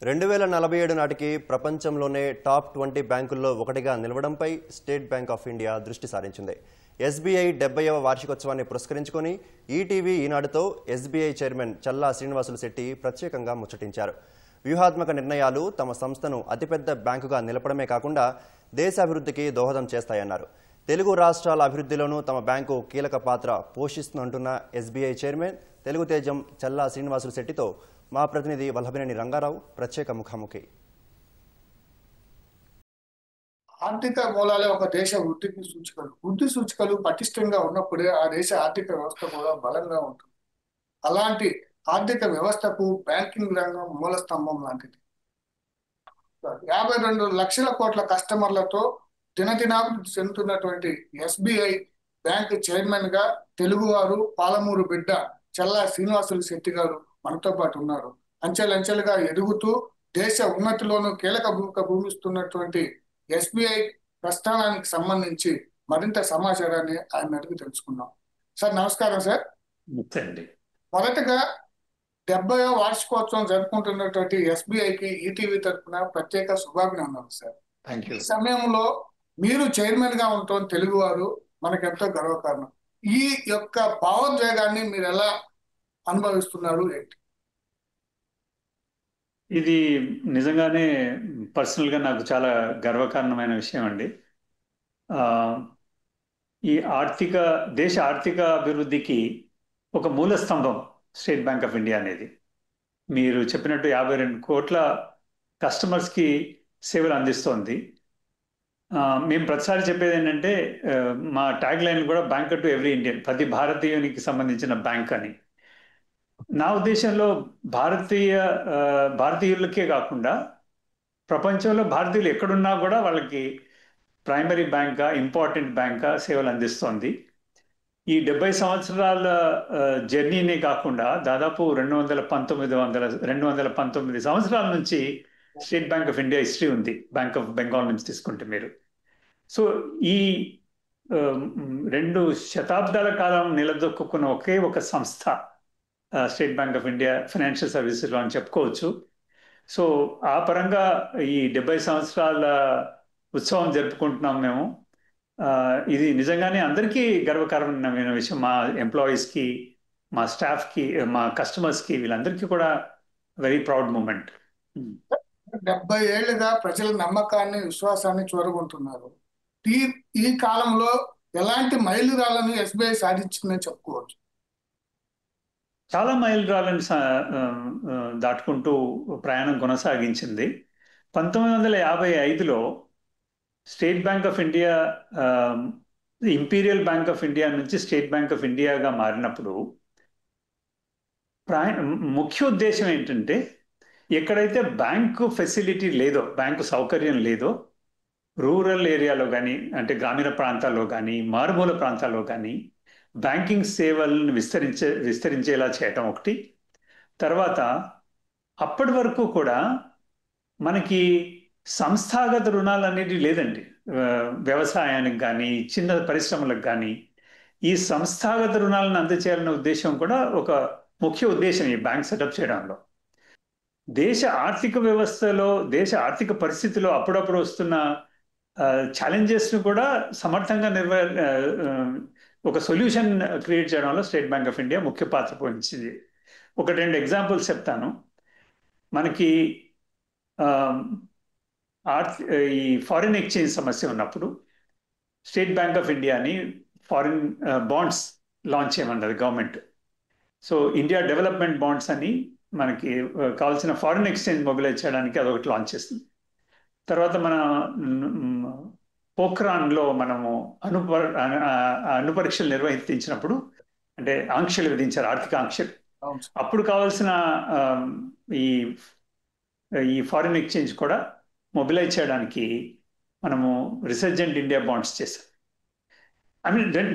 2047 నాటికి ప్రపంచంలోనే టాప్ 20 బ్యాంకుల్లో ఒకటిగా నిలవడంపై స్టేట్ బ్యాంక్ ఆఫ్ ఇండియా దృష్టి సారించింది. ఎస్బీఐ 70వ వార్షికోత్సవాన్ని పురస్కరించుకొని ఈటీవీ ఈనాడుతో ఎస్బీఐ చైర్మన్ చల్లా శ్రీనివాసులు శెట్టి ప్రత్యేకంగా ముచ్చటించారు. వ్యూహాత్మక నిర్ణయాలు తమ సంస్థను అతిపెద్ద బ్యాంకుగా నిలపడమే కాకుండా దేశాభివృద్ధికి దోహదం చేస్తాయన్నారు. తెలుగు రాష్ట్రాల అభివృద్ధిలోనూ తమ బ్యాంకు కీలక పాత్ర పోషిస్తుందంటున్న ఎస్బీఐ చైర్మన్ తెలుగు తేజం చల్లా శ్రీనివాసులు శెట్టితో మా ప్రతినిధి వల్లభనేని రంగారావు ప్రత్యేక ముఖాముఖి. ఆర్థిక మూలాలే ఒక దేశ వృద్ధి సూచికలు పటిష్టంగా ఉన్నప్పుడే ఆ దేశ ఆర్థిక వ్యవస్థ కూడా బలంగా ఉంటుంది. అలాంటి ఆర్థిక వ్యవస్థకు బ్యాంకింగ్ రంగం మూల స్తంభం లాంటిది. 52 లక్షల కోట్ల కస్టమర్లతో దినదినాభివృద్ధి చెందుతున్నటువంటి ఎస్బీఐ బ్యాంక్ చైర్మన్ గా తెలుగువారు పాలమూరు బిడ్డ చల్లా శ్రీనివాసులు శెట్టి గారు మనతో పాటు ఉన్నారు. అంచెలంచెలుగా ఎదుగుతూ దేశ ఉన్నతిలోనూ కీలక భూమిక భూమిస్తున్నటువంటి ఎస్బీఐ ప్రస్థానానికి సంబంధించి మరింత సమాచారాన్ని ఆయన అడిగి తెలుసుకుందాం. సార్ నమస్కారం. సార్ మొదటగా 70వ వార్షికోత్సవం జరుపుకుంటున్నటువంటి ఎస్బీఐకి ఈటీవీ తరఫున ప్రత్యేక శుభాభినందనలు సార్. ఈ సమయంలో మీరు చైర్మన్ గా ఉండటం తెలుగువారు మనకెంతో గర్వకారణం. ఈ యొక్క భావోద్వేగాన్ని మీరు ఎలా అనుభవిస్తున్నారు ఏంటి? ఇది నిజంగానే పర్సనల్గా నాకు చాలా గర్వకారణమైన విషయం అండి. ఈ దేశ ఆర్థిక అభివృద్ధికి ఒక మూల స్తంభం స్టేట్ బ్యాంక్ ఆఫ్ ఇండియా అనేది. మీరు చెప్పినట్టు 52 కోట్ల కస్టమర్స్కి సేవలు అందిస్తోంది. మేము ప్రతిసారి చెప్పేది ఏంటంటే మా ట్యాగ్ లైన్ కూడా బ్యాంక్ టు ఎవ్రీ ఇండియన్, ప్రతి భారతీయునికి సంబంధించిన బ్యాంక్ అని. నా ఉద్దేశంలో భారతీయులకే కాకుండా ప్రపంచంలో భారతీయులు ఎక్కడున్నా కూడా వాళ్ళకి ప్రైమరీ బ్యాంకా, ఇంపార్టెంట్ బ్యాంకా సేవలు అందిస్తోంది. ఈ 70 సంవత్సరాల జర్నీనే కాకుండా దాదాపు 219 సంవత్సరాల నుంచి state bank of India history ఉంది. బ్యాంక్ ఆఫ్ బెంగాల్ నుంచి తీసుకుంటే మీరు. సో ఈ 2 శతాబ్దాల కాలం నిలదొక్కున్న ఒకే ఒక సంస్థ state bank of India financial సర్వీసెస్లో అని చెప్పుకోవచ్చు. సో ఆ పరంగా ఈ 70 సంవత్సరాల ఉత్సవం జరుపుకుంటున్నాం మేము. ఇది నిజంగానే అందరికీ గర్వకారణమైన విషయం. మా ఎంప్లాయీస్కి, మా స్టాఫ్కి, మా కస్టమర్స్కి, వీళ్ళందరికీ కూడా వెరీ ప్రౌడ్ మూమెంట్. 70 ఏళ్లుగా ప్రజల నమ్మకాన్ని, విశ్వాసాన్ని చూరగొంటున్నారు. ఈ కాలంలో ఎలాంటి మైలురాళ్ళను ఎస్బీఐ సాధించిందని చెప్పుకోవచ్చు? చాలా మైలురాళ్ళని దాటుకుంటూ ప్రయాణం కొనసాగించింది. 1955లో state bank of India imperial bank of India నుంచి స్టేట్ బ్యాంక్ ఆఫ్ ఇండియాగా మారినప్పుడు ముఖ్య ఉద్దేశం ఏంటంటే, ఎక్కడైతే బ్యాంకు ఫెసిలిటీ లేదో, బ్యాంకు సౌకర్యం లేదో, రూరల్ ఏరియాలో కానీ, అంటే గ్రామీణ ప్రాంతాల్లో కానీ, మారుమూల ప్రాంతాల్లో కానీ బ్యాంకింగ్ సేవలను విస్తరించేలా చేయటం ఒకటి. తర్వాత అప్పటి వరకు కూడా మనకి సంస్థాగత రుణాలు అనేది లేదండి. వ్యవసాయానికి కానీ, చిన్న పరిశ్రమలకు కానీ ఈ సంస్థాగత రుణాలను అందచేయాలన్న ఉద్దేశం కూడా ఒక ముఖ్య ఉద్దేశం ఈ బ్యాంక్ సెటప్ చేయడంలో. దేశ ఆర్థిక వ్యవస్థలో, దేశ ఆర్థిక పరిస్థితిలో అప్పుడప్పుడు వస్తున్న ఛాలెంజెస్ను కూడా సమర్థంగా ఒక సొల్యూషన్ క్రియేట్ చేయడంలో స్టేట్ బ్యాంక్ ఆఫ్ ఇండియా ముఖ్య పాత్ర పోషించింది. 1-2 ఎగ్జాంపుల్స్ చెప్తాను. మనకి ఈ ఫారిన్ ఎక్స్చేంజ్ సమస్య ఉన్నప్పుడు స్టేట్ బ్యాంక్ ఆఫ్ ఇండియాని ఫారిన్ బాండ్స్ లాంచ్ చేయమన్నది government. So India development bonds అని మనకి కావాల్సిన ఫారిన్ ఎక్స్చేంజ్ మొబిలైజ్ చేయడానికి అదొకటి లాంచ్ చేస్తుంది. తర్వాత మన పోఖ్రాన్లో మనము అణుపరీక్షలు నిర్వహించినప్పుడు, అంటే ఆంక్షలు విధించారు, ఆర్థిక ఆంక్షలు. అప్పుడు కావాల్సిన ఈ ఫారిన్ ఎక్స్చేంజ్ కూడా మొబిలైజ్ చేయడానికి మనము రిసర్జెంట్ ఇండియా బాండ్స్ చేసాం.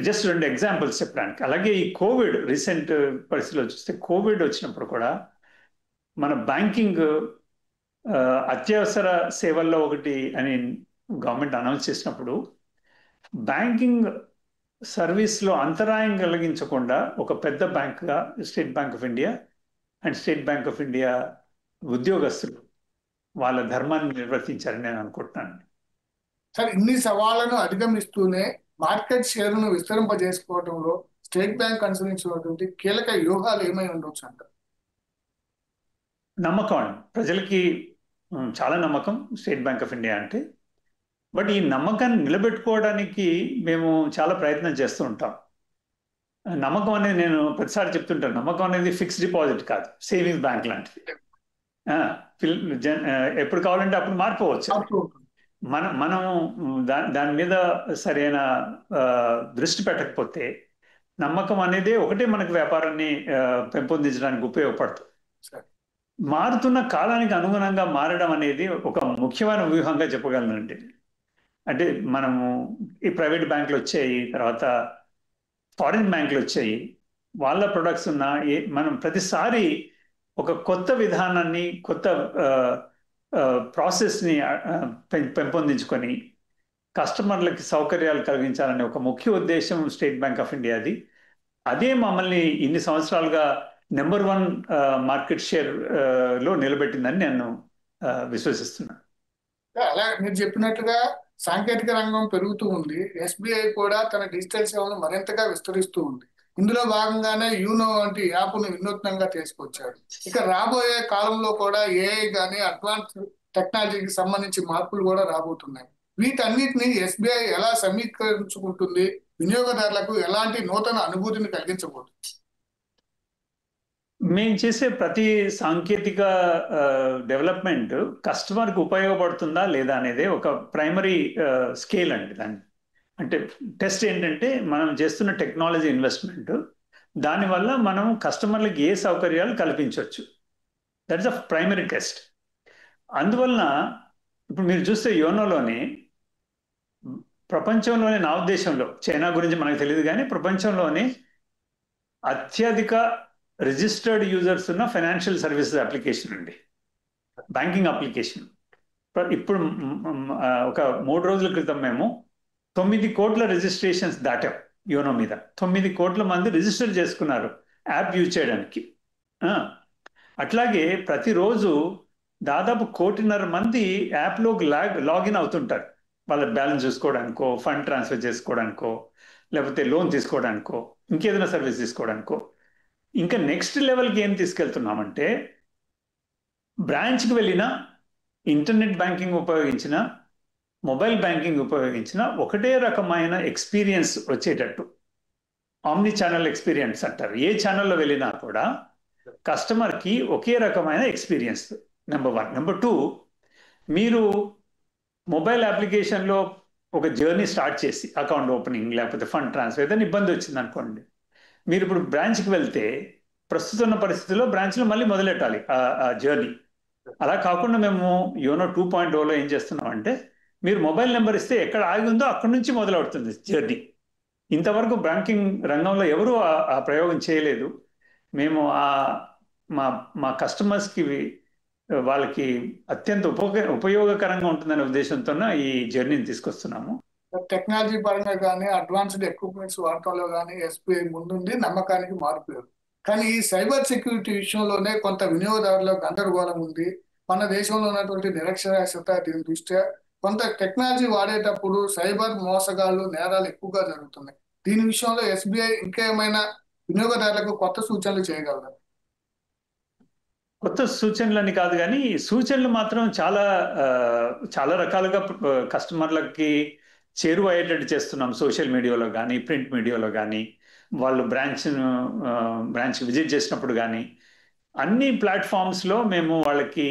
జస్ట్ 2 ఎగ్జాంపుల్స్ చెప్పడానికి. అలాగే ఈ కోవిడ్ రీసెంట్ పరిస్థితిలో చూస్తే, కోవిడ్ వచ్చినప్పుడు కూడా మన బ్యాంకింగ్ అత్యవసర సేవల్లో ఒకటి అని గవర్నమెంట్ అనౌన్స్ చేసినప్పుడు బ్యాంకింగ్ సర్వీస్లో అంతరాయం కలిగించకుండా ఒక పెద్ద బ్యాంక్గా state bank of India and state bank of India ఉద్యోగస్తులు వాళ్ళ ధర్మాన్ని నిర్వర్తించారని నేను అనుకుంటున్నాను. సార్, ఇన్ని సవాళ్లను అధిగమిస్తూనే మార్కెట్ షేర్ను విస్తరింపజేసుకోవడంలో స్టేట్ బ్యాంక్ అనుసరించినటువంటి కీలక వ్యూహాలు ఏమై ఉండొచ్చు అంటారు? నమ్మకం అండి, ప్రజలకి చాలా నమ్మకం స్టేట్ బ్యాంక్ ఆఫ్ ఇండియా అంటే. బట్ ఈ నమ్మకాన్ని నిలబెట్టుకోవడానికి మేము చాలా ప్రయత్నం చేస్తూ ఉంటాం. నమ్మకం అనేది నేను ప్రతిసారి చెప్తుంటాను, నమ్మకం అనేది ఫిక్స్డ్ డిపాజిట్ కాదు, సేవింగ్స్ బ్యాంక్ లాంటిది. ఎప్పుడు కావాలంటే అప్పుడు మారిపోవచ్చు. మనం దాని మీద సరైన దృష్టి పెట్టకపోతే నమ్మకం అనేది ఒకటే మనకు వ్యాపారాన్ని పెంపొందించడానికి ఉపయోగపడుతుంది. మారుతున్న కాలానికి అనుగుణంగా మారడం అనేది ఒక ముఖ్యమైన వ్యూహంగా చెప్పగలనండి. అంటే మనము ఈ ప్రైవేట్ బ్యాంకులు వచ్చాయి, తర్వాత ఫారిన్ బ్యాంకులు వచ్చాయి, వాళ్ళ ప్రొడక్ట్స్ ఉన్న మనం ప్రతిసారి ఒక కొత్త విధానాన్ని, కొత్త ప్రాసెస్ని పెంపొందించుకొని కస్టమర్లకి సౌకర్యాలు కలిగించాలనే ఒక ముఖ్య ఉద్దేశం స్టేట్ బ్యాంక్ ఆఫ్ ఇండియాది. అదే మమ్మల్ని ఇన్ని సంవత్సరాలుగా నెంబర్ 1 మార్కెట్ షేర్ లో నిలబెట్టిందని నేను విశ్వసిస్తున్నాను. అలా మీరు చెప్పినట్లుగా సాంకేతిక రంగం పెరుగుతూ ఉంది. ఎస్బీఐ కూడా తన డిజిటల్ సేవలను మరింతగా విస్తరిస్తూ ఉంది. ఇందులో భాగంగానే యూనో వంటి యాప్ను వినూత్నంగా తీసుకొచ్చారు. ఇక రాబోయే కాలంలో కూడా ఏఐ కానీ అడ్వాన్స్ టెక్నాలజీకి సంబంధించి మార్పులు కూడా రాబోతున్నాయి. వీటన్నిటిని ఎస్బీఐ ఎలా సమీకరించుకుంటుంది? వినియోగదారులకు ఎలాంటి నూతన అనుభూతిని కలిగించబోతుంది? మేము చేసే ప్రతి సాంకేతిక డెవలప్మెంట్ కస్టమర్కి ఉపయోగపడుతుందా లేదా అనేది ఒక ప్రైమరీ స్కేల్ అండి. దాన్ని అంటే టెస్ట్ ఏంటంటే మనం చేస్తున్న టెక్నాలజీ ఇన్వెస్ట్మెంట్, దానివల్ల మనం కస్టమర్లకి ఏ సౌకర్యాలు కల్పించవచ్చు. That's a primary test. అందువలన ఇప్పుడు మీరు చూస్తే యోనోలోని ప్రపంచంలోనే, నా ఉద్దేశంలో చైనా గురించి మనకు తెలియదు కానీ ప్రపంచంలోనే అత్యధిక రిజిస్టర్డ్ యూజర్స్ ఉన్న ఫైనాన్షియల్ సర్వీసెస్ అప్లికేషన్ అండి, బ్యాంకింగ్ అప్లికేషన్. ఇప్పుడు ఒక 3 రోజుల క్రితం మేము 9 కోట్ల రిజిస్ట్రేషన్స్ దాటాం యోనో మీద. 9 కోట్ల మంది రిజిస్టర్ చేసుకున్నారు యాప్ యూజ్ చేయడానికి. అట్లాగే ప్రతిరోజు దాదాపు 1.5 కోటి మంది యాప్లోకి లాగిన్ అవుతుంటారు, వాళ్ళ బ్యాలెన్స్ చూసుకోవడానికో, ఫండ్ ట్రాన్స్ఫర్ చేసుకోవడానికో, లేకపోతే లోన్ తీసుకోవడానికో, ఇంకేదైనా సర్వీస్ తీసుకోవడానికో. ఇంకా నెక్స్ట్ లెవెల్కి ఏం తీసుకెళ్తున్నామంటే, బ్రాంచ్కి వెళ్ళిన, ఇంటర్నెట్ బ్యాంకింగ్ ఉపయోగించిన, మొబైల్ బ్యాంకింగ్ ఉపయోగించిన ఒకటే రకమైన ఎక్స్పీరియన్స్ వచ్చేటట్టు, ఆమ్ని ఛానల్ ఎక్స్పీరియన్స్ అంటారు. ఏ ఛానల్లో వెళ్ళినా కూడా కస్టమర్కి ఒకే రకమైన ఎక్స్పీరియన్స్, నెంబర్ 1. నెంబర్ 2, మీరు మొబైల్ అప్లికేషన్లో ఒక జర్నీ స్టార్ట్ చేసి అకౌంట్ ఓపెనింగ్ లేకపోతే ఫండ్ ట్రాన్స్ఫర్ ఏదైనా ఇబ్బంది వచ్చింది అనుకోండి, మీరు ఇప్పుడు బ్రాంచ్కి వెళ్తే ప్రస్తుతం ఉన్న పరిస్థితుల్లో బ్రాంచ్లో మళ్ళీ మొదలెట్టాలి ఆ జర్నీ. అలా కాకుండా మేము యోనో 2.0లో ఏం చేస్తున్నాం అంటే, మీరు మొబైల్ నెంబర్ ఇస్తే ఎక్కడ ఆగి ఉందో అక్కడి నుంచి మొదలవుతుంది జర్నీ. ఇంతవరకు బ్యాంకింగ్ రంగంలో ఎవరూ ఆ ప్రయోగం చేయలేదు. మేము మా కస్టమర్స్కి, వాళ్ళకి అత్యంత ఉపయోగకరంగా ఉంటుందనే ఉద్దేశంతో ఈ జర్నీని తీసుకొస్తున్నాము. టెక్నాలజీ పరంగా కానీ, అడ్వాన్స్డ్ ఎక్విప్మెంట్స్ వాడటంలో కానీ ఎస్బీఐ ముందుంది, నమ్మకానికి మారిపోయారు. కానీ ఈ సైబర్ సెక్యూరిటీ విషయంలోనే కొంత వినియోగదారుల గందరగోళం ఉంది. మన దేశంలో ఉన్నటువంటి నిరక్షరాస్యత, దీని దృష్ట్యా కొంత టెక్నాలజీ వాడేటప్పుడు సైబర్ మోసగాళ్ళు, నేరాలు ఎక్కువగా జరుగుతున్నాయి. దీని విషయంలో ఎస్బీఐ ఇంకేమైనా వినియోగదారులకు కొత్త సూచనలు చేయగలరా? కొత్త సూచనలని కాదు కానీ సూచనలు మాత్రం చాలా రకాలుగా కస్టమర్లకి చేరువయ్యేటట్టు చేస్తున్నాం. సోషల్ మీడియాలో కానీ, ప్రింట్ మీడియాలో కానీ, వాళ్ళు బ్రాంచ్ విజిట్ చేసినప్పుడు కానీ, అన్ని ప్లాట్ఫామ్స్లో మేము వాళ్ళకి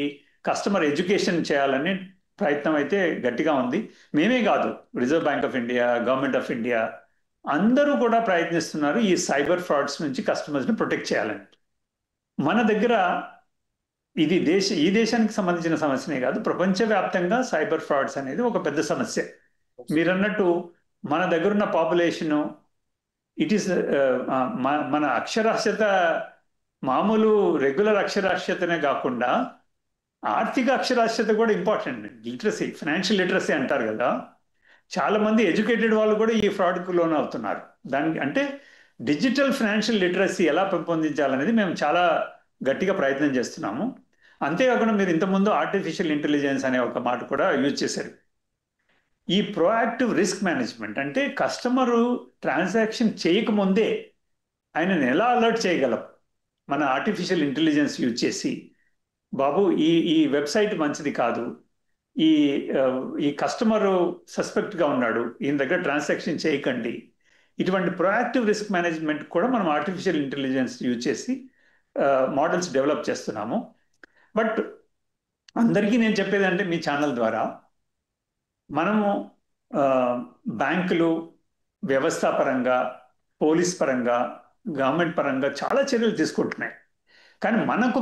కస్టమర్ ఎడ్యుకేషన్ చేయాలని ప్రయత్నం అయితే గట్టిగా ఉంది. మేమే కాదు, reserve bank of India, government of India అందరూ కూడా ప్రయత్నిస్తున్నారు ఈ సైబర్ ఫ్రాడ్స్ నుంచి కస్టమర్స్ని ప్రొటెక్ట్ చేయాలని. మన దగ్గర ఈ దేశానికి సంబంధించిన సమస్యనే కాదు, ప్రపంచవ్యాప్తంగా సైబర్ ఫ్రాడ్స్ అనేది ఒక పెద్ద సమస్య. మీరన్నట్టు మన దగ్గర ఉన్న పాపులేషను, ఇట్ ఈస్ మన అక్షరాస్యత మామూలు రెగ్యులర్ అక్షరాస్యతనే కాకుండా ఆర్థిక అక్షరాస్యత కూడా ఇంపార్టెంట్. లిటరసీ, ఫైనాన్షియల్ లిటరసీ అంటారు కదా, చాలా మంది ఎడ్యుకేటెడ్ వాళ్ళు కూడా ఈ ఫ్రాడ్కు లోన్ అవుతున్నారు. దానికి అంటే డిజిటల్ ఫైనాన్షియల్ లిటరసీ ఎలా పెంపొందించాలనేది మేము చాలా గట్టిగా ప్రయత్నం చేస్తున్నాము. అంతేకాకుండా మీరు ఇంతకుముందు ఆర్టిఫిషియల్ ఇంటెలిజెన్స్ అనే ఒక మాట కూడా యూజ్ చేశారు. ఈ ప్రోయాక్టివ్ రిస్క్ మేనేజ్మెంట్ అంటే కస్టమరు ట్రాన్సాక్షన్ చేయకముందే ఆయనను ఎలా అలర్ట్ చేయగలం మన ఆర్టిఫిషియల్ ఇంటెలిజెన్స్ యూజ్ చేసి, బాబు ఈ వెబ్సైట్ మంచిది కాదు, ఈ ఈ కస్టమరు సస్పెక్ట్గా ఉన్నాడు, ఈయన దగ్గర ట్రాన్సాక్షన్ చేయకండి. ఇటువంటి ప్రొయాక్టివ్ రిస్క్ మేనేజ్మెంట్ కూడా మనం ఆర్టిఫిషియల్ ఇంటెలిజెన్స్ యూజ్ చేసి మోడల్స్ డెవలప్ చేస్తున్నాము. బట్ అందరికీ నేను చెప్పేది అంటే మీ ఛానల్ ద్వారా మనము బ్యాంకులు వ్యవస్థాపరంగా, పోలీస్ పరంగా, గవర్నమెంట్ పరంగా చాలా చర్యలు తీసుకుంటున్నాయి. కానీ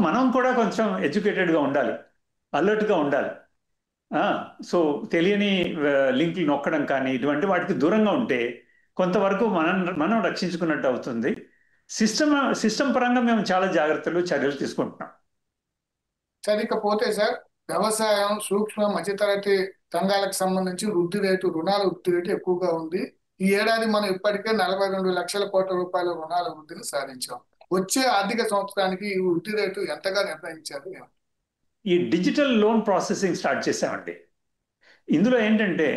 మనం కూడా కొంచెం ఎడ్యుకేటెడ్గా ఉండాలి, అలర్ట్గా ఉండాలి. సో తెలియని లింకులు నొక్కడం కానీ ఇటువంటి వాటికి దూరంగా ఉంటే కొంతవరకు మనం రక్షించుకున్నట్టు అవుతుంది. సిస్టమ్ పరంగా మేము చాలా జాగ్రత్తలు, చర్యలు తీసుకుంటున్నాం. సరికపోతే సార్, వ్యవసాయం, సూక్ష్మ మధ్యతరగతి రంగాలకు సంబంధించి రుణాల వృద్ధి రేటు ఎక్కువగా ఉంది. ఈ ఏడాది మనం ఇప్పటికే 42 లక్షల కోట్ల రూపాయల రుణాల వృద్ధిని సాధించాం. వచ్చే ఆర్థిక సంవత్సరానికి ఈ వృద్ధి రేటు ఎంతగా నిర్ణయించారు? ఈ డిజిటల్ లోన్ ప్రాసెసింగ్ స్టార్ట్ చేసామండి. ఇందులో ఏంటంటే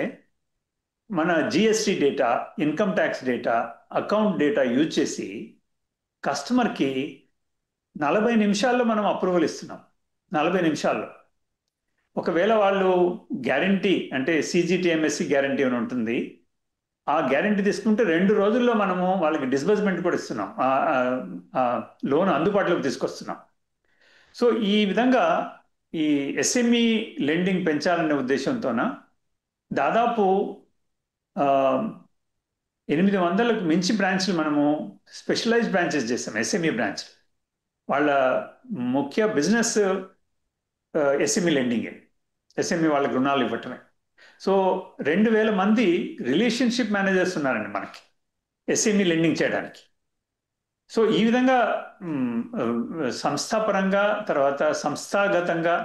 మన GST data, income tax data, account data use చేసి కస్టమర్కి 40 నిమిషాల్లో మనం అప్రూవల్ ఇస్తున్నాం. 40 నిమిషాల్లో. ఒకవేళ వాళ్ళు గ్యారంటీ అంటే సిజిటిఎంఎస్సి గ్యారంటీ అని ఉంటుంది, ఆ గ్యారంటీ తీసుకుంటే 2 రోజుల్లో మనము వాళ్ళకి డిస్బర్స్మెంట్ కూడా ఇస్తున్నాం, లోన్ అందుబాటులోకి తీసుకొస్తున్నాం. సో ఈ విధంగా ఈ ఎస్ఎంఈ లెండింగ్ పెంచాలనే ఉద్దేశంతోన దాదాపు 800కు మించి బ్రాంచ్లు మనము స్పెషలైజ్డ్ బ్రాంచెస్ చేస్తాం. ఎస్ఎంఈ బ్రాంచ్ వాళ్ళ ముఖ్య బిజినెస్ ఎస్ఎంఈ లెండింగే, ఎస్ఎంఈ వాళ్ళకి రుణాలు ఇవ్వటమే. సో 2000 మంది రిలేషన్షిప్ మేనేజర్స్ ఉన్నారండి మనకి ఎస్ఎంఈ లెండింగ్ చేయడానికి. సో ఈ విధంగా సంస్థాపరంగా, తర్వాత సంస్థాగతంగా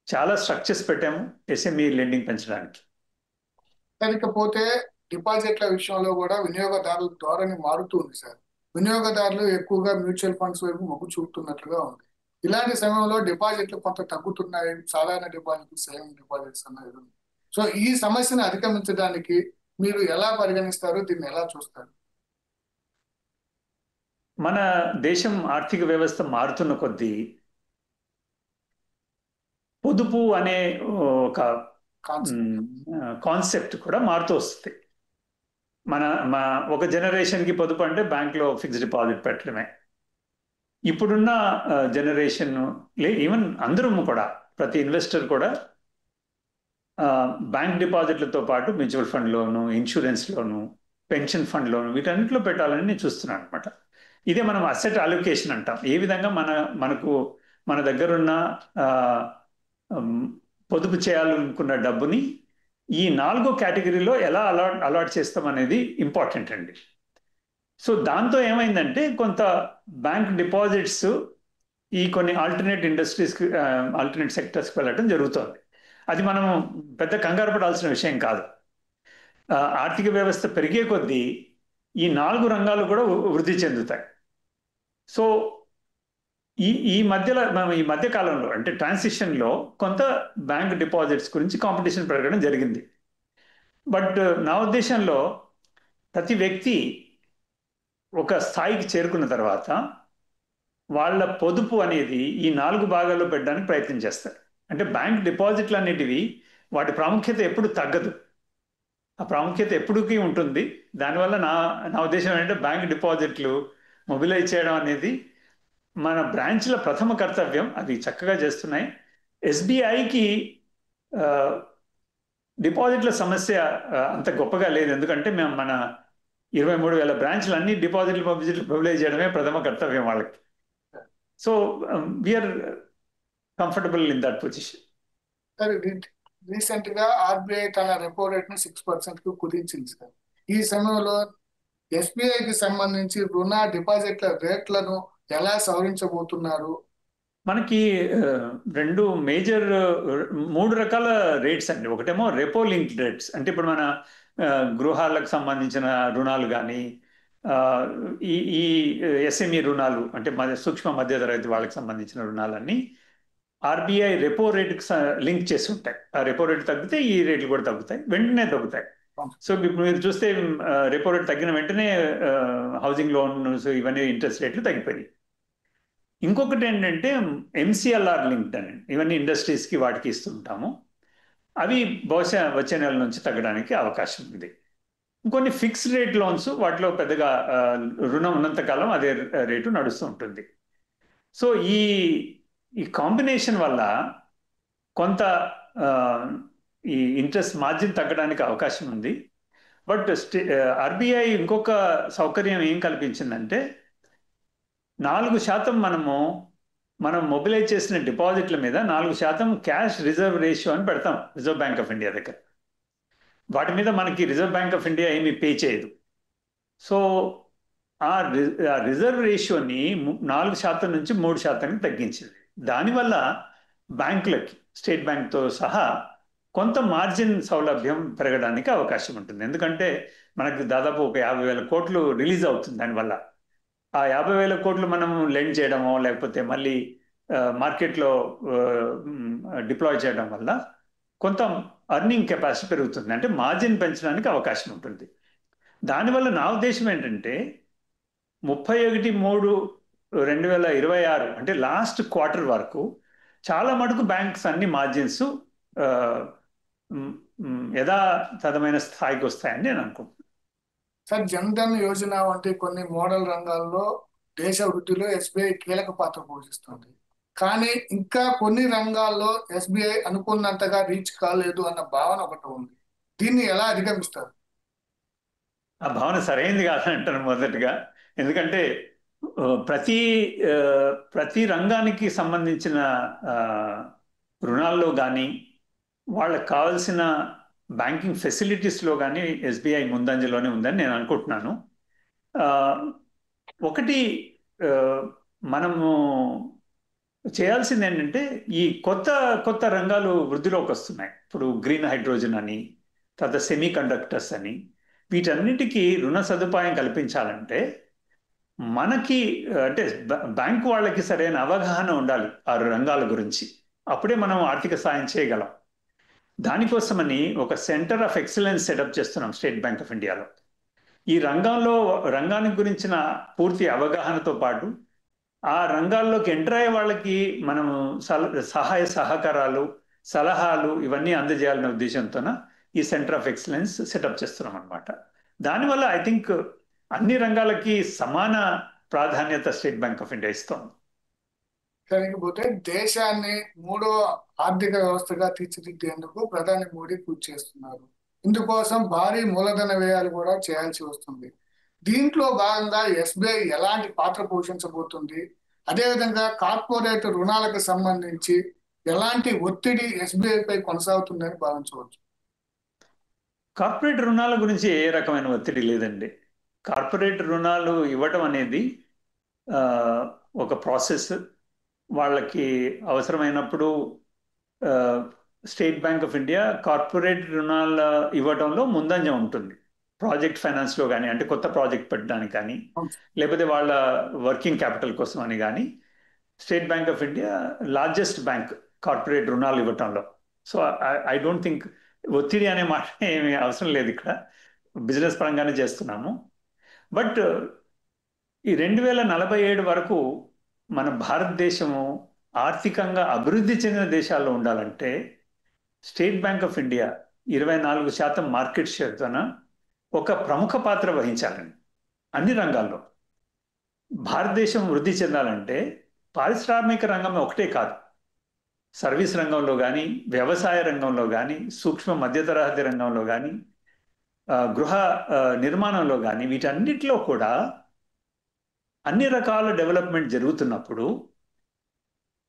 చాలా స్ట్రక్చర్స్ పెట్టాము ఎస్ఎంఈ లెండింగ్ పెంచడానికి. సరికపోతే డిపాజిట్ల విషయంలో కూడా వినియోగదారుల ధోరణి మారుతుంది సార్. వినియోగదారులు ఎక్కువగా మ్యూచువల్ ఫండ్స్ వైపు మొగ్గు చూపుతున్నట్లుగా ఉంది. ఇలాంటి సమయంలో డిపాజిట్లు కొంత తగ్గుతున్నాయి, సాధారణ డిపాజిట్లు, సేవింగ్ డిపాజిట్స్ అన్నది. సో ఈ సమస్యను అధిగమించడానికి మీరు ఎలా పరిగణిస్తారు, దీన్ని ఎలా చూస్తారు? మన దేశం ఆర్థిక వ్యవస్థ మారుతున్న కొద్దీ పొదుపు అనే ఒక కాన్సెప్ట్ కూడా మారుతూ వస్తుంది. ఒక జనరేషన్కి పొదుపు అంటే బ్యాంక్లో ఫిక్స్డ్ డిపాజిట్ పెట్టడమే. ఇప్పుడున్న జనరేషన్ ఈవెన్ అందరూ కూడా, ప్రతి ఇన్వెస్టర్ కూడా బ్యాంక్ డిపాజిట్లతో పాటు మ్యూచువల్ ఫండ్లోను, ఇన్సూరెన్స్లోను, పెన్షన్ ఫండ్లోను, వీటన్నిటిలో పెట్టాలని నేను చూస్తున్నాను అనమాట. ఇదే మనం అసెట్ అలొకేషన్ అంటాం. ఏ విధంగా మన దగ్గరున్న పొదుపు చేయాలనుకున్న డబ్బుని ఈ 4 కేటగిరీలో ఎలా అలాట్ చేస్తాం అనేది ఇంపార్టెంట్ అండి. సో దాంతో ఏమైందంటే కొంత బ్యాంక్ డిపాజిట్స్ ఈ కొన్ని ఆల్టర్నేట్ ఇండస్ట్రీస్కి, ఆల్టర్నేట్ సెక్టర్స్కి వెళ్ళడం జరుగుతుంది. అది మనం పెద్ద కంగారు పడాల్సిన విషయం కాదు. ఆర్థిక వ్యవస్థ పెరిగే కొద్దీ ఈ 4 రంగాలు కూడా వృద్ధి చెందుతాయి. సో ఈ మధ్య కాలంలో అంటే ట్రాన్సిషన్లో కొంత బ్యాంక్ డిపాజిట్స్ గురించి కాంపిటీషన్ పెరగడం జరిగింది. బట్ నా ఉద్దేశంలో ప్రతి వ్యక్తి ఒక స్థాయికి చేరుకున్న తర్వాత వాళ్ళ పొదుపు అనేది ఈ 4 భాగాల్లో పెట్టడానికి ప్రయత్నం చేస్తారు. అంటే బ్యాంక్ డిపాజిట్లు అనేటివి వాటి ప్రాముఖ్యత ఎప్పుడు తగ్గదు, ఆ ప్రాముఖ్యత ఎప్పటికీ ఉంటుంది. దానివల్ల నా ఉద్దేశం ఏంటంటే బ్యాంక్ డిపాజిట్లు మొబిలైజ్ చేయడం అనేది మన బ్రాంచ్ల ప్రథమ కర్తవ్యం. అది చక్కగా చేస్తున్నాయి. ఎస్బీఐకి డిపాజిట్ల సమస్య అంత గొప్పగా లేదు, ఎందుకంటే మేము మన 23,000 బ్రాంచ్లు అన్ని డిపాజిట్లు మొబిలైజ్ చేయడమే ప్రథమ కర్తవ్యం వాళ్ళకి. So we're comfortable in that position. Recent గా ఆర్బీఐ తన రెపో రేట్ ను 6% కు కుదించింది సార్. ఈ సమయంలో ఎస్బీఐకి సంబంధించి రుణ డిపాజిట్ల రేట్లను ఎలా సవరించబోతున్నారు? మనకి 3 రకాల రేట్స్ అండి. ఒకటేమో రెపో లింక్ రేట్స్, అంటే ఇప్పుడు మన గృహాలకు సంబంధించిన రుణాలు కానీ, ఈ ఎస్ఎంఈ రుణాలు అంటే సూక్ష్మ మధ్య తరగతి వాళ్ళకి సంబంధించిన రుణాలన్నీ ఆర్బీఐ రెపో రేటుకి లింక్ చేసి ఉంటాయి. ఆ రెపో రేటు తగ్గితే ఈ రేట్లు కూడా తగ్గుతాయి, వెంటనే తగ్గుతాయి. సో ఇప్పుడు మీరు చూస్తే రెపో రేట్ తగ్గిన వెంటనే హౌసింగ్ లోన్స్ ఇవన్నీ ఇంట్రెస్ట్ రేట్లు తగ్గిపోయినాయి. ఇంకొకటి ఏంటంటే ఎంసీఎల్ఆర్ లింక్డ్ అని, ఇవన్నీ ఇండస్ట్రీస్కి వాటికి ఇస్తుంటాము. అవి బహుశా వచ్చే నెల నుంచి తగ్గడానికి అవకాశం ఉంది. ఇంకొన్ని ఫిక్స్డ్ రేట్ లోన్స్, వాటిలో పెద్దగా రుణం ఉన్నంతకాలం అదే రేటు నడుస్తూ ఉంటుంది. సో ఈ ఈ కాంబినేషన్ వల్ల కొంత ఈ ఇంట్రెస్ట్ మార్జిన్ తగ్గడానికి అవకాశం ఉంది. బట్ ఆర్బీఐ ఇంకొక సౌకర్యం ఏం కల్పించిందంటే 4% మనం మొబిలైజ్ చేసిన డిపాజిట్ల మీద 4% క్యాష్ రిజర్వ్ రేషియో అని పెడతాం రిజర్వ్ బ్యాంక్ ఆఫ్ ఇండియా దగ్గర. వాటి మీద మనకి రిజర్వ్ బ్యాంక్ ఆఫ్ ఇండియా ఏమీ పే చేయదు. సో ఆ రిజర్వ్ రేషియోని 4% నుంచి 3%కి తగ్గించింది. దానివల్ల బ్యాంకులకి, స్టేట్ బ్యాంక్తో సహా కొంత మార్జిన్ సౌలభ్యం పెరగడానికి అవకాశం ఉంటుంది. ఎందుకంటే మనకు దాదాపు ఒక 50,000 కోట్లు రిలీజ్ అవుతుంది. దానివల్ల ఆ 50,000 కోట్లు మనం లెండ్ చేయడమో లేకపోతే మళ్ళీ మార్కెట్లో డిప్లాయ్ చేయడం వల్ల కొంత అర్నింగ్ కెపాసిటీ పెరుగుతుంది, అంటే మార్జిన్ పెంచడానికి అవకాశం ఉంటుంది. దానివల్ల నా ఉద్దేశం ఏంటంటే 31/3/2026 అంటే లాస్ట్ క్వార్టర్ వరకు చాలా మటుకు బ్యాంక్స్ అన్ని మార్జిన్స్ యథాతథమైన స్థాయికి వస్తాయని నేను అనుకుంటున్నాను. సార్, జన్ధన్ యోజన వంటి కొన్ని మోడల్ రంగాల్లో దేశ వృద్ధిలో ఎస్బీఐ కీలక పాత్ర పోషిస్తుంది. కానీ ఇంకా కొన్ని రంగాల్లో ఎస్బీఐ అనుకున్నంతగా రీచ్ కాలేదు అన్న భావన ఒకటి ఉంది. దీన్ని ఎలా అధిగమిస్తారు? ఆ భావన సరైనది కాదంటాను మొదటిగా. ఎందుకంటే ప్రతి ప్రతి రంగానికి సంబంధించిన రుణాల్లో కానీ వాళ్ళకి కావాల్సిన బ్యాంకింగ్ ఫెసిలిటీస్లో కానీ ఎస్బీఐ ముందంజలోనే ఉందని నేను అనుకుంటున్నాను. ఒకటి మనము చేయాల్సింది ఏంటంటే ఈ కొత్త కొత్త రంగాలు వృద్ధిలోకి వస్తున్నాయి. ఇప్పుడు గ్రీన్ హైడ్రోజన్ అని, తర్వాత సెమీ కండక్టర్స్ అని, వీటన్నిటికీ రుణ సదుపాయం కల్పించాలంటే మనకి అంటే బ్యాంకు వాళ్ళకి సరైన అవగాహన ఉండాలి ఆ రంగాల గురించి. అప్పుడే మనం ఆర్థిక సాయం చేయగలం. దానికోసమని ఒక సెంటర్ ఆఫ్ ఎక్సలెన్స్ సెటప్ చేస్తున్నాం స్టేట్ బ్యాంక్ ఆఫ్ ఇండియాలో. ఈ రంగానికి గురించిన పూర్తి అవగాహనతో పాటు ఆ రంగాల్లోకి ఎంటర్ అయ్యే వాళ్ళకి మనము సహాయ సహకారాలు, సలహాలు ఇవన్నీ అందజేయాలనే ఉద్దేశంతోన ఈ సెంటర్ ఆఫ్ ఎక్సలెన్స్ సెటప్ చేస్తున్నాం అనమాట. దానివల్ల ఐ థింక్ అన్ని రంగాలకి సమాన ప్రాధాన్యత స్టేట్ బ్యాంక్ ఆఫ్ ఇండియా ఇస్తోంది. లేకపోతే దేశాన్ని 3వ ఆర్థిక వ్యవస్థగా తీర్చిదిద్దేందుకు ప్రధాని మోడీ కృషి చేస్తున్నారు. ఇందుకోసం భారీ మూలధన వ్యయాలు కూడా చేయాల్సి వస్తుంది. దీంట్లో భాగంగా ఎస్బీఐ ఎలాంటి పాత్ర పోషించబోతుంది? అదేవిధంగా కార్పొరేట్ రుణాలకు సంబంధించి ఎలాంటి ఒత్తిడి ఎస్బీఐ పై కొనసాగుతుందని భావించవచ్చు? కార్పొరేట్ రుణాల గురించి ఏ రకమైన ఒత్తిడి లేదండి. కార్పొరేట్ రుణాలు ఇవ్వటం అనేది ఒక ప్రాసెస్. వాళ్ళకి అవసరమైనప్పుడు state bank of India corporate రుణాల ఇవ్వడంలో ముందంజ ఉంటుంది. ప్రాజెక్ట్ ఫైనాన్స్లో కానీ, అంటే కొత్త ప్రాజెక్ట్ పెట్టడానికి కానీ, లేకపోతే వాళ్ళ వర్కింగ్ క్యాపిటల్ కోసం అని కానీ state bank of India largest bank corporate రుణాలు ఇవ్వటంలో. సో ఐ డోంట్ థింక్ ఒత్తిడి అనే మాట ఏమీ అవసరం లేదు. ఇక్కడ బిజినెస్ పరంగానే చేస్తున్నాము. బట్ ఈ 2047 వరకు మన భారతదేశము ఆర్థికంగా అభివృద్ధి చెందిన దేశాల్లో ఉండాలంటే state bank of India 24% market షేర్తోన ఒక ప్రముఖ పాత్ర వహించాలని. అన్ని రంగాల్లో భారతదేశం వృద్ధి చెందాలంటే పారిశ్రామిక రంగం ఒకటే కాదు, సర్వీస్ రంగంలో కానీ, వ్యవసాయ రంగంలో కానీ, సూక్ష్మ మధ్యతరహతి రంగంలో కానీ, గృహ నిర్మాణంలో కానీ, వీటన్నిటిలో కూడా అన్ని రకాల డెవలప్మెంట్ జరుగుతున్నప్పుడు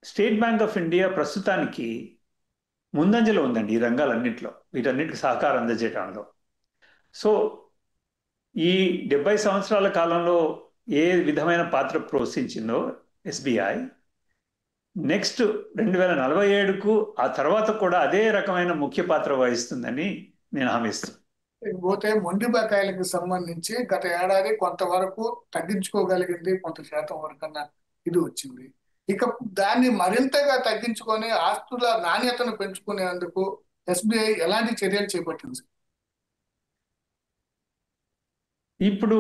స్టేట్ బ్యాంక్ ఆఫ్ ఇండియా ప్రస్తుతానికి ముందంజలో ఉందండి ఈ రంగాలన్నింటిలో, వీటన్నిటికి సహకారం అందజేయడంలో. సో ఈ 70 సంవత్సరాల కాలంలో ఏ విధమైన పాత్ర పోషించిందో ఎస్బీఐ, నెక్స్ట్ 2047కు ఆ తర్వాత కూడా అదే రకమైన ముఖ్య పాత్ర వహిస్తుందని నేను హామీస్తున్నాను. పోతే మొండి బకాయిలకు సంబంధించి గత ఏడాది కొంతవరకు తగ్గించుకోగలిగింది, కొంత శాతం వరకన్నా ఇది వచ్చింది. ఇక దాన్ని మరింతగా తగ్గించుకొని ఆస్తుల నాణ్యతను పెంచుకునేందుకు ఎస్బీఐ ఎలాంటి చర్యలు చేపట్టింది? ఇప్పుడు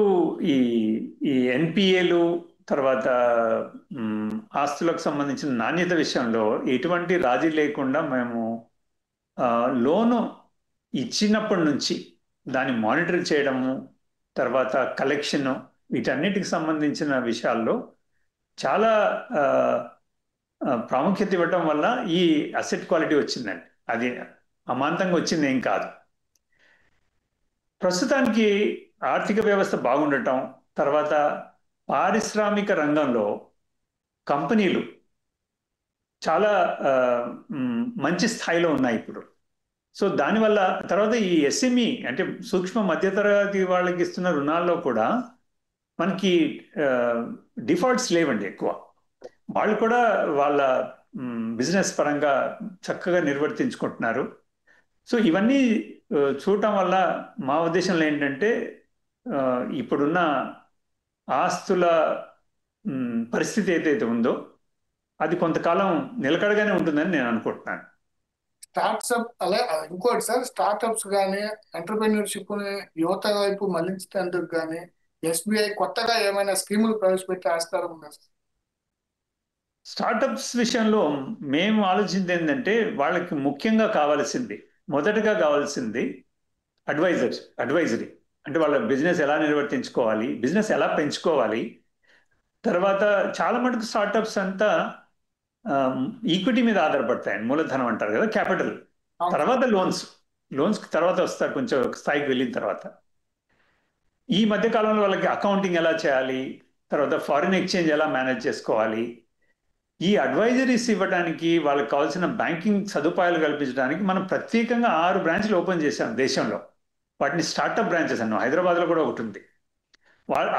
ఈ ఈ ఎన్పిఏలు తర్వాత ఆస్తులకు సంబంధించిన నాణ్యత విషయంలో ఎటువంటి రాజీ లేకుండా మేము లోను ఇచ్చినప్పటి నుంచి దాన్ని మానిటర్ చేయడము, తర్వాత కలెక్షన్, వీటన్నిటికి సంబంధించిన విషయాల్లో చాలా ప్రాముఖ్యత ఇవ్వటం వల్ల ఈ అసెట్ క్వాలిటీ వచ్చిందండి. అది అమాంతంగా వచ్చింది ఏం కాదు. ప్రస్తుతానికి ఆర్థిక వ్యవస్థ బాగుండటం, తర్వాత పారిశ్రామిక రంగంలో కంపెనీలు చాలా మంచి స్థాయిలో ఉన్నాయి ఇప్పుడు. సో దానివల్ల తర్వాత ఈ ఎస్ఎంఈ అంటే సూక్ష్మ మధ్యతరగతి వాళ్ళకి ఇస్తున్న రుణాల్లో కూడా మనకి డిఫాల్ట్స్ లేవండి ఎక్కువ. వాళ్ళు కూడా వాళ్ళ బిజినెస్ పరంగా చక్కగా నిర్వర్తించుకుంటున్నారు. సో ఇవన్నీ చూడటం వల్ల మా ఉద్దేశంలో ఏంటంటే ఇప్పుడున్న ఆస్తుల పరిస్థితి ఏదైతే ఉందో అది కొంతకాలం నిలకడగానే ఉంటుందని నేను అనుకుంటున్నాను. స్టార్ట్అప్ అలా ఇంకోటి సార్, స్టార్ట్అప్స్ కానీ ఎంటర్ప్రెన్యూర్షిప్ యువత వైపు మళ్లించేందుకు కానీ ఎస్బీఐ కొత్తగా ఏమైనా స్కీములు ప్రవేశపెట్టే ఆస్కారం ఉందా సార్? స్టార్టప్స్ విషయంలో మేము ఆలోచించింది ఏంటంటే వాళ్ళకి ముఖ్యంగా మొదటగా కావాల్సింది అడ్వైజరీ. అంటే వాళ్ళ బిజినెస్ ఎలా నిర్వర్తించుకోవాలి, బిజినెస్ ఎలా పెంచుకోవాలి. తర్వాత చాలా మటుకు స్టార్టప్స్ అంతా ఈక్విటీ మీద ఆధారపడతాయండి, మూలధనం అంటారు కదా, క్యాపిటల్. తర్వాత లోన్స్ తర్వాత వస్తారు కొంచెం స్థాయికి వెళ్ళిన తర్వాత. ఈ మధ్య కాలంలో వాళ్ళకి అకౌంటింగ్ ఎలా చేయాలి, తర్వాత ఫారిన్ ఎక్స్చేంజ్ ఎలా మేనేజ్ చేసుకోవాలి, ఈ అడ్వైజరీస్ ఇవ్వడానికి వాళ్ళకి కావాల్సిన బ్యాంకింగ్ సదుపాయాలు కల్పించడానికి మనం ప్రత్యేకంగా 6 బ్రాంచ్లు ఓపెన్ చేశాం దేశంలో. వాటిని స్టార్టప్ బ్రాంచెస్ అన్నాం. హైదరాబాద్లో కూడా ఒకటి ఉంది.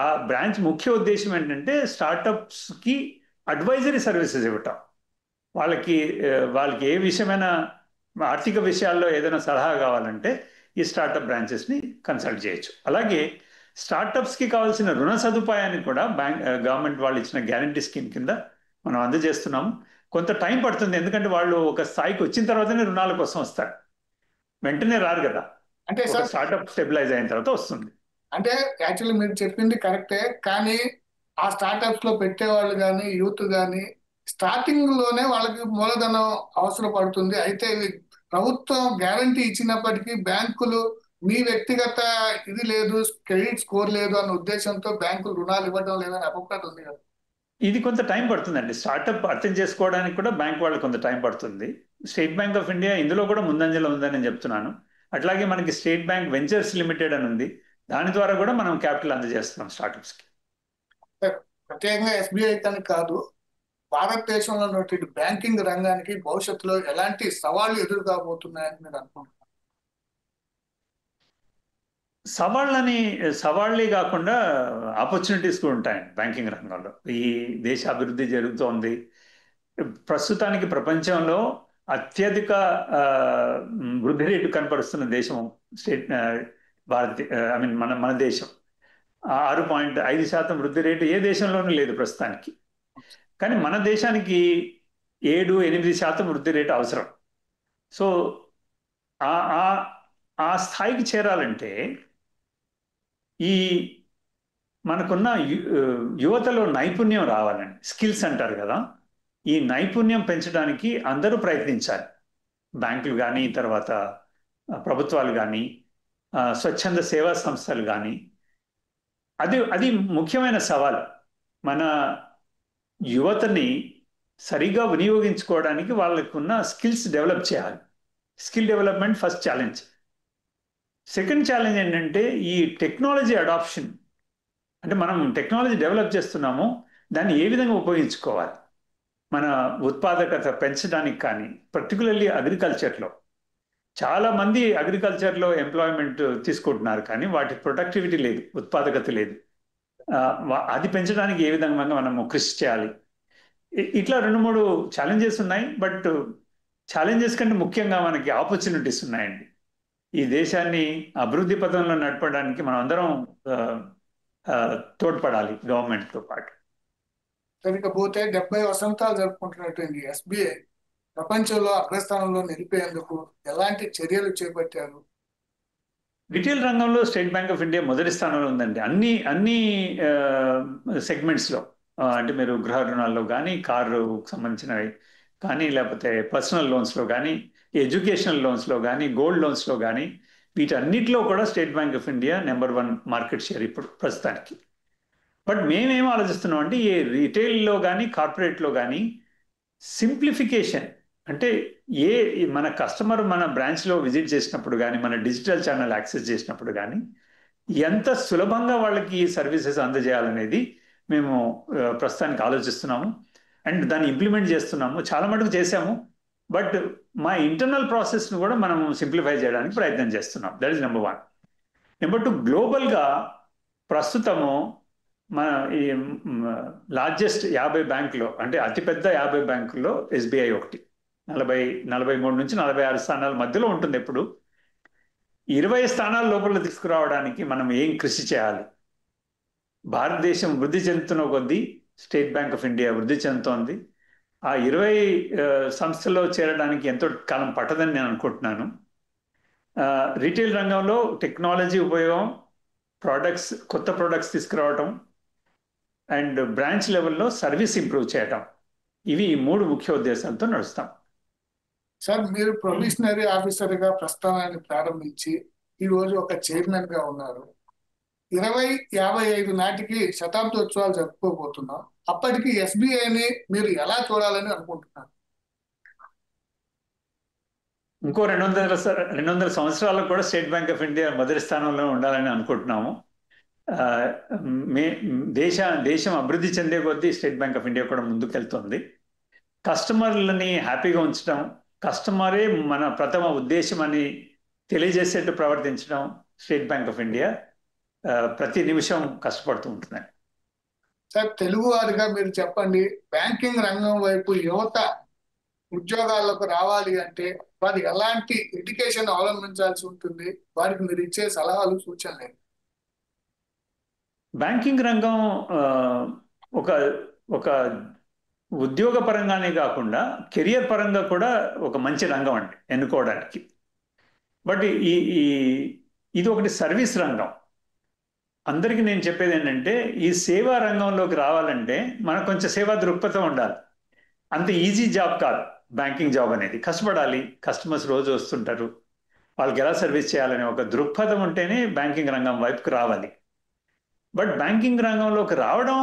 ఆ బ్రాంచ్ ముఖ్య ఉద్దేశం ఏంటంటే స్టార్టప్స్కి అడ్వైజరీ సర్వీసెస్ ఇవ్వటం. వాళ్ళకి ఏ విషయమైన ఆర్థిక విషయాల్లో ఏదైనా సలహా కావాలంటే ఈ స్టార్టప్ బ్రాంచెస్ని కన్సల్ట్ చేయొచ్చు. అలాగే స్టార్టప్స్కి కావాల్సిన రుణ సదుపాయాన్ని కూడా గవర్నమెంట్ వాళ్ళు ఇచ్చిన గ్యారంటీ స్కీమ్ కింద మనం అందజేస్తున్నాము. కొంత టైం పడుతుంది, ఎందుకంటే వాళ్ళు ఒక స్థాయికి వచ్చిన తర్వాతనే రుణాల కోసం వస్తారు, వెంటనే రారు కదా. అంటే స్టార్టప్ స్టెబిలైజ్ అయిన తర్వాత వస్తుంది. అంటే యాక్చువల్లీ మీరు చెప్పింది కరెక్టే, కానీ ఆ స్టార్టప్స్ లో పెట్టేవాళ్ళు కానీ యూత్ కానీ స్టార్టింగ్ లోనే వాళ్ళకి మూలధనం అవసరం పడుతుంది. అయితే ప్రభుత్వం గ్యారంటీ ఇచ్చినప్పటికీ బ్యాంకులు మీ వ్యక్తిగత ఇది లేదు, క్రెడిట్ స్కోర్ లేదు అన్న ఉద్దేశంతో బ్యాంకులు రుణాలు ఇవ్వడం లేదని అభిప్రాయం ఉంది కదా. ఇది కొంత టైం పడుతుందండి. స్టార్టప్ అర్థం చేసుకోవడానికి కూడా బ్యాంక్ వాళ్ళకి కొంత టైం పడుతుంది. స్టేట్ బ్యాంక్ ఆఫ్ ఇండియా ఇందులో కూడా ముందంజలో ఉందని నేను చెప్తున్నాను. అట్లాగే మనకి స్టేట్ బ్యాంక్ వెంచర్స్ లిమిటెడ్ అని ఉంది, దాని ద్వారా కూడా మనం క్యాపిటల్ అందజేస్తున్నాం స్టార్టప్స్కి. ప్రత్యేకంగా ఎస్బీఐ కానీ కాదు, భారతదేశంలో ఉన్నటువంటి బ్యాంకింగ్ రంగానికి భవిష్యత్తులో ఎలాంటి సవాళ్లు ఎదురు కాబోతున్నాయని మీరు అనుకుంటున్నారు? సవాళ్ళే కాకుండా ఆపర్చునిటీస్ కూడా ఉంటాయండి బ్యాంకింగ్ రంగంలో. ఈ దేశ అభివృద్ధి జరుగుతోంది. ప్రస్తుతానికి ప్రపంచంలో అత్యధిక వృద్ధి రేటు కనపరుస్తున్న దేశం మన దేశం. 6.5% వృద్ధి రేటు ఏ దేశంలోనూ లేదు ప్రస్తుతానికి. కానీ మన దేశానికి 7-8% వృద్ధి రేటు అవసరం. సో ఆ స్థాయికి చేరాలంటే మనకున్న యువతలో నైపుణ్యం రావాలండి. స్కిల్స్ అంటారు కదా, ఈ నైపుణ్యం పెంచడానికి అందరూ ప్రయత్నించాలి. బ్యాంకులు కానీ, తర్వాత ప్రభుత్వాలు కానీ, స్వచ్ఛంద సేవా సంస్థలు కానీ. అది ముఖ్యమైన సవాల్. మన యువతని సరిగా వినియోగించుకోవడానికి వాళ్ళకున్న స్కిల్స్ డెవలప్ చేయాలి. Skill development first challenge. Second challenge ఏంటంటే ఈ టెక్నాలజీ అడాప్షన్. అంటే మనం టెక్నాలజీ డెవలప్ చేస్తున్నాము, దాన్ని ఏ విధంగా ఉపయోగించుకోవాలి. మన ఉత్పాదకత పెంచడానికి కానీ, పర్టికులర్లీ అగ్రికల్చర్లో చాలామంది అగ్రికల్చర్లో ఎంప్లాయ్మెంట్ తీసుకుంటున్నారు, కానీ వాటి ప్రొడక్టివిటీ లేదు, ఉత్పాదకత లేదు. అది పెంచడానికి ఏ విధంగా మనము కృషి చేయాలి. ఇట్లా 2-3 ఛాలెంజెస్ ఉన్నాయి. బట్ ఛాలెంజెస్ కంటే ముఖ్యంగా మనకి ఆపర్చునిటీస్ ఉన్నాయండి. ఈ దేశాన్ని అభివృద్ధి పథంలో నడపడానికి మనం అందరం తోడ్పడాలి గవర్నమెంట్తో పాటు. సరికపోతే 70 వసంతాలు జరుపుకుంటున్నటువంటి ఎస్బీఐ ప్రపంచంలో అగ్రస్థానంలో నిలిపేందుకు ఎలాంటి చర్యలు చేపట్టారు? రిటైల్ రంగంలో స్టేట్ బ్యాంక్ ఆఫ్ ఇండియా మొదటి స్థానంలో ఉందండి. అన్ని సెగ్మెంట్స్లో, అంటే మీరు గృహ రుణాల్లో కానీ, కారు సంబంధించినవి కానీ, లేకపోతే పర్సనల్ లోన్స్లో కానీ, ఎడ్యుకేషనల్ లోన్స్లో కానీ, గోల్డ్ లోన్స్లో కానీ, వీటన్నిటిలో కూడా state bank of India number 1 market share ఇప్పుడు ప్రస్తుతానికి. బట్ మేమేం ఆలోచిస్తున్నాం అంటే, ఈ రిటైల్లో కానీ, కార్పొరేట్లో కానీ సింప్లిఫికేషన్, అంటే మన కస్టమర్ మన బ్రాంచ్లో విజిట్ చేసినప్పుడు కానీ, మన డిజిటల్ ఛానల్ యాక్సెస్ చేసినప్పుడు కానీ ఎంత సులభంగా వాళ్ళకి ఈ సర్వీసెస్ అందజేయాలనేది మేము ప్రస్తుతానికి ఆలోచిస్తున్నాము అండ్ దాన్ని ఇంప్లిమెంట్ చేస్తున్నాము. చాలా మటుకు చేశాము, బట్ మా ఇంటర్నల్ ప్రాసెస్ను కూడా మనం సింప్లిఫై చేయడానికి ప్రయత్నం చేస్తున్నాం. That is number 1. నెంబర్ 2, గ్లోబల్గా ప్రస్తుతము మన ఈ లార్జెస్ట్ 50 బ్యాంకులో, అంటే అతిపెద్ద 50 బ్యాంకుల్లో ఎస్బీఐ ఒకటి. 43 నుంచి 46 స్థానాల మధ్యలో ఉంటుంది ఎప్పుడు. 20 స్థానాల లోపల తీసుకురావడానికి మనం ఏం కృషి చేయాలి? భారతదేశం వృద్ధి చెందుతున్న కొద్దీ స్టేట్ బ్యాంక్ ఆఫ్ ఇండియా వృద్ధి చెందుతోంది. ఆ 20 సంస్థల్లో చేరడానికి ఎంతో కాలం పట్టదని నేను అనుకుంటున్నాను. రీటైల్ రంగంలో టెక్నాలజీ ఉపయోగం, కొత్త ప్రొడక్ట్స్ తీసుకురావటం అండ్ బ్రాంచ్ లెవెల్లో సర్వీస్ ఇంప్రూవ్ చేయటం, ఇవి 3 ముఖ్య ఉద్దేశాలతో నడుస్తాం. సార్, మీరు ప్రొబేషనరీ ఆఫీసర్గా ప్రస్థానాన్ని ప్రారంభించి ఈ రోజు ఒక చైర్మన్ గా ఉన్నారు. 2055 నాటికి శతాబ్దోత్సవాలు జరుపుకోబోతున్నాం. అప్పటికి ఎస్బీఐని మీరు ఎలా చూడాలని అనుకుంటున్నారు? ఇంకో 200 సంవత్సరాలకు కూడా స్టేట్ బ్యాంక్ ఆఫ్ ఇండియా మొదటి స్థానంలో ఉండాలని అనుకుంటున్నాము. దేశం అభివృద్ధి చెందే కొద్దీ స్టేట్ బ్యాంక్ ఆఫ్ ఇండియా కూడా ముందుకెళ్తుంది. కస్టమర్లని హ్యాపీగా ఉంచడం, కస్టమరే మన ప్రథమ ఉద్దేశం అని తెలియజేసేట్టు ప్రవర్తించడం స్టేట్ బ్యాంక్ ఆఫ్ ఇండియా ప్రతి నిమిషం కష్టపడుతూ ఉంటుంది. సార్, తెలుగు వారిగా మీరు చెప్పండి, బ్యాంకింగ్ రంగం వైపు యువత ఉద్యోగాలకు రావాలి అంటే వారు ఎలాంటి ఎడ్యుకేషన్ అవలంబించాల్సి ఉంటుంది? వారికి మీరు ఇచ్చే సలహాలు, సూచనలు? బ్యాంకింగ్ రంగం ఒక ఉద్యోగ పరంగానే కాకుండా కెరియర్ పరంగా కూడా ఒక మంచి రంగం అండి ఎన్నుకోవడానికి. బట్ ఇది ఒకటి సర్వీస్ రంగం. అందరికీ నేను చెప్పేది ఏంటంటే, ఈ సేవా రంగంలోకి రావాలంటే మనకు కొంచెం సేవా దృక్పథం ఉండాలి. అంత ఈజీ జాబ్ కాదు బ్యాంకింగ్ జాబ్ అనేది. కష్టపడాలి, కస్టమర్స్ రోజు వస్తుంటారు, వాళ్ళకి ఎలా సర్వీస్ చేయాలనే ఒక దృక్పథం ఉంటేనే బ్యాంకింగ్ రంగం వైపుకి రావాలి. బట్ బ్యాంకింగ్ రంగంలోకి రావడం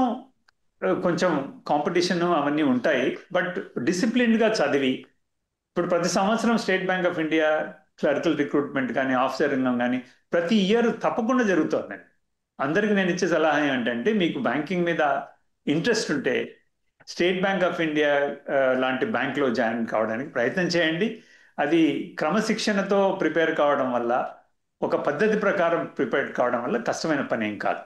కొంచెం కాంపిటీషన్ అవన్నీ ఉంటాయి. బట్ డిసిప్లిన్డ్గా చదివి, ఇప్పుడు ప్రతి సంవత్సరం state bank of India clerical recruitment కానీ, ఆఫీసర్ రంగం కానీ ప్రతి ఇయర్ తప్పకుండా జరుగుతుందండి. అందరికీ నేను ఇచ్చే సలహా ఏంటంటే, మీకు బ్యాంకింగ్ మీద ఇంట్రెస్ట్ ఉంటే స్టేట్ బ్యాంక్ ఆఫ్ ఇండియా లాంటి బ్యాంక్లో జాయిన్ కావడానికి ప్రయత్నం చేయండి. అది క్రమశిక్షణతో ప్రిపేర్ కావడం వల్ల, ఒక పద్ధతి ప్రకారం ప్రిపేర్ కావడం వల్ల కష్టమైన పని ఏం కాదు.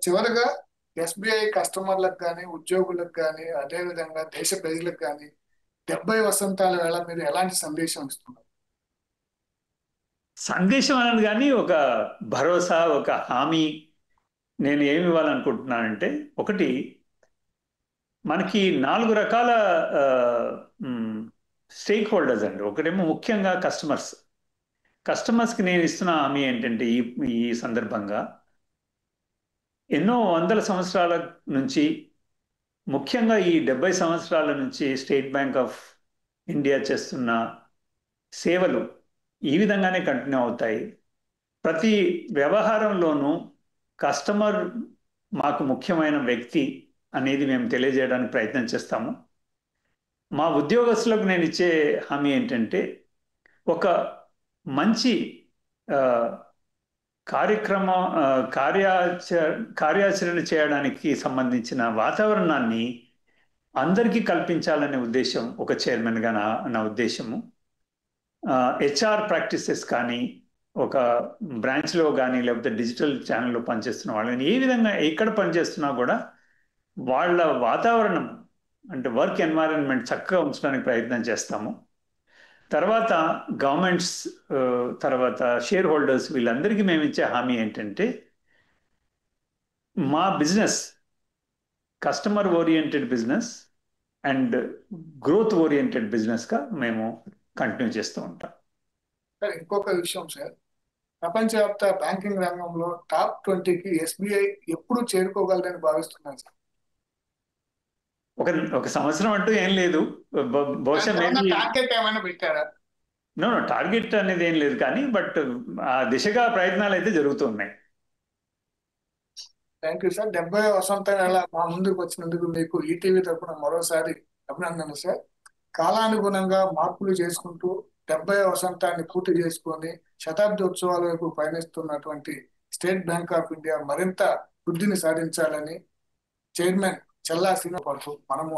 చివరగా ఎస్బీఐ కస్టమర్లకు కానీ, ఉద్యోగులకు కానీ, అదేవిధంగా దేశ ప్రజలకు కానీ 70 వసంతాల వేళ మీరు ఎలాంటి సందేశం ఇస్తున్నారు? సందేశం అనేది కానీ ఒక భరోసా, ఒక హామీ నేను ఏమి ఇవ్వాలనుకుంటున్నానంటే, ఒకటి, మనకి 4 రకాల స్టేక్ హోల్డర్స్ అండి. ఒకటేమో ముఖ్యంగా కస్టమర్స్కి నేను ఇస్తున్న హామీ ఏంటంటే, ఈ సందర్భంగా ఎన్నో వందల సంవత్సరాల నుంచి, ముఖ్యంగా ఈ 70 సంవత్సరాల నుంచి స్టేట్ బ్యాంక్ ఆఫ్ ఇండియా చేస్తున్న సేవలు ఈ విధంగానే కంటిన్యూ అవుతాయి. ప్రతి వ్యవహారంలోనూ కస్టమర్ మాకు ముఖ్యమైన వ్యక్తి అనేది మేము తెలియజేయడానికి ప్రయత్నం చేస్తాము. మా ఉద్యోగస్తులకు నేను ఇచ్చే హామీ ఏంటంటే, ఒక మంచి కార్యాచరణ చేయడానికి సంబంధించిన వాతావరణాన్ని అందరికీ కల్పించాలనే ఉద్దేశం ఒక చైర్మన్గా నా ఉద్దేశము. హెచ్ఆర్ ప్రాక్టీసెస్ కానీ, ఒక బ్రాంచ్లో కానీ, లేకపోతే డిజిటల్ ఛానల్లో పనిచేస్తున్న వాళ్ళని ఏ విధంగా ఎక్కడ పనిచేస్తున్నా కూడా వాళ్ళ వాతావరణం, అంటే వర్క్ ఎన్వైరన్మెంట్ చక్కగా ఉంచడానికి ప్రయత్నం చేస్తాము. తర్వాత గవర్నమెంట్స్, తర్వాత షేర్ హోల్డర్స్, వీళ్ళందరికీ మేము ఇచ్చే హామీ ఏంటంటే, మా business customer oriented business and growth oriented బిజినెస్గా మేము కంటిన్యూ చేస్తూ ఉంటాం. సార్ ఇంకొక విషయం సార్, ప్రపంచవ్యాప్త బ్యాంకింగ్ రంగంలో టాప్ 20కి ఎస్బీఐ ఎప్పుడు చేరుకోగలదని భావిస్తున్నారు సార్? ఒక ఒక సంవత్సరం అంటూ ఏం లేదు, బహుశా మేబీ టార్గెట్ ఏమైనా పెట్టారా? నో టార్గెట్ అనేది ఏం లేదు, కానీ బట్ ఆ దిశగా ప్రయత్నాలు అయితే జరుగుతూ ఉన్నాయి. Thank you sir. 70వ వసంతం మా ముందుకు వచ్చినందుకు మీకు ఈటీవీ తరఫున మరోసారి అభినందనలు సార్. కాలానుగుణంగా మార్పులు చేసుకుంటూ 70వ వసంతాన్ని పూర్తి చేసుకొని శతాబ్ది ఉత్సవాల వైపు పయనిస్తున్నటువంటి స్టేట్ బ్యాంక్ ఆఫ్ ఇండియా మరింత వృద్ధిని సాధించాలని చైర్మన్ చల్లా శ్రీనివాస్ మనము